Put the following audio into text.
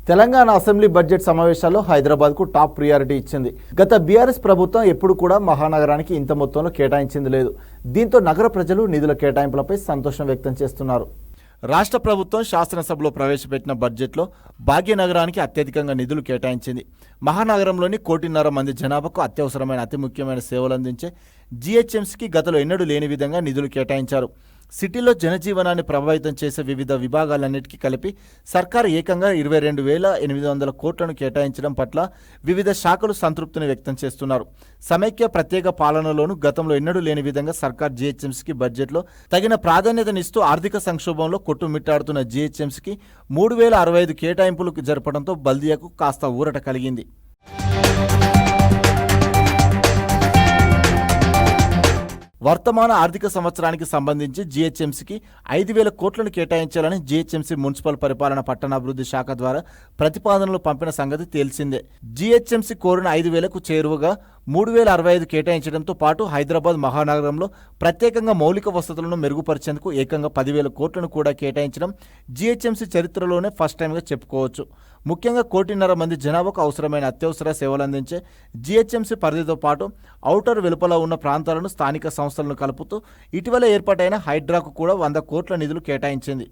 Telangana assembly budget సమావేశాల్లో హైదరాబాద్కు top priority ఇచ్చింది. గత బీఆర్ఎస్ ప్రభుత్వం ఎప్పుడు కూడా మహానగరానికి ఇంత మొత్తంలో కేటాయించింది లేదు. దీంతో నగర ప్రజలు నిధుల కేటాయింపులపై సంతోషం వ్యక్తం చేస్తున్నారు. రాష్ట్ర ప్రభుత్వం శాసనసభలో ప్రవేశపెట్టిన బడ్జెట్లో భాగ్యనగరానికి అత్యధికంగా నిధులు కేటాయించింది. మహానగరంలోని 1.5 కోటి మంది జనాభాకు అత్యవసరమైన అతి ముఖ్యమైన సేవలు అందించే జీహెచ్ఎంసీకి గతంలో ఎన్నడూ లేని విధంగా నిధులు కేటాయించారు. సిటీలో జనజీవనాన్ని ప్రభావితం చేసే వివిధ విభాగాలన్నిటికీ కలిపి సర్కారు ఏకంగా 22,800 కోట్లను కేటాయించడం పట్ల వివిధ శాఖలు సంతృప్తిని వ్యక్తం చేస్తున్నారు. సమైక్య ప్రత్యేక పాలనలోనూ గతంలో ఎన్నడూ లేని విధంగా సర్కార్ జీహెచ్ఎంసీకి బడ్జెట్లో తగిన ప్రాధాన్యతనిస్తూ ఆర్థిక సంక్షోభంలో కొట్టుమిట్టాడుతున్న జీహెచ్ఎంసీకి 3,065 కేటాయింపులు జరపడంతో బల్దియాకు కాస్త ఊరట కలిగింది. వర్తమాన ఆర్థిక సంవత్సరానికి సంబంధించి జీహెచ్ఎంసీకి 5,000 కోట్లను కేటాయించాలని జీహెచ్ఎంసీ మున్సిపల్ పరిపాలన పట్టణాభివృద్ధి శాఖ ద్వారా ప్రతిపాదనలు పంపిన సంగతి తెలిసిందే. జీహెచ్ఎంసీ కోరిన 5,000కు చేరువగా 3,065 కేటాయించడంతో పాటు హైదరాబాద్ మహానగరంలో ప్రత్యేకంగా మౌలిక వసతులను మెరుగుపరిచేందుకు ఏకంగా 10,000 కోట్లను కూడా కేటాయించడం జీహెచ్ఎంసీ చరిత్రలోనే ఫస్ట్ టైంగా చెప్పుకోవచ్చు. ముఖ్యంగా 1.5 కోటి మంది జనాభాకు అవసరమైన అత్యవసర సేవలు అందించే జీహెచ్ఎంసీ పరిధితో పాటు ఔటర్ వెలుపల ఉన్న ప్రాంతాలను స్థానిక సంస్థలను కలుపుతూ ఇటీవల ఏర్పాటైన హైడ్రాకు కూడా 100 కోట్ల నిధులు కేటాయించింది.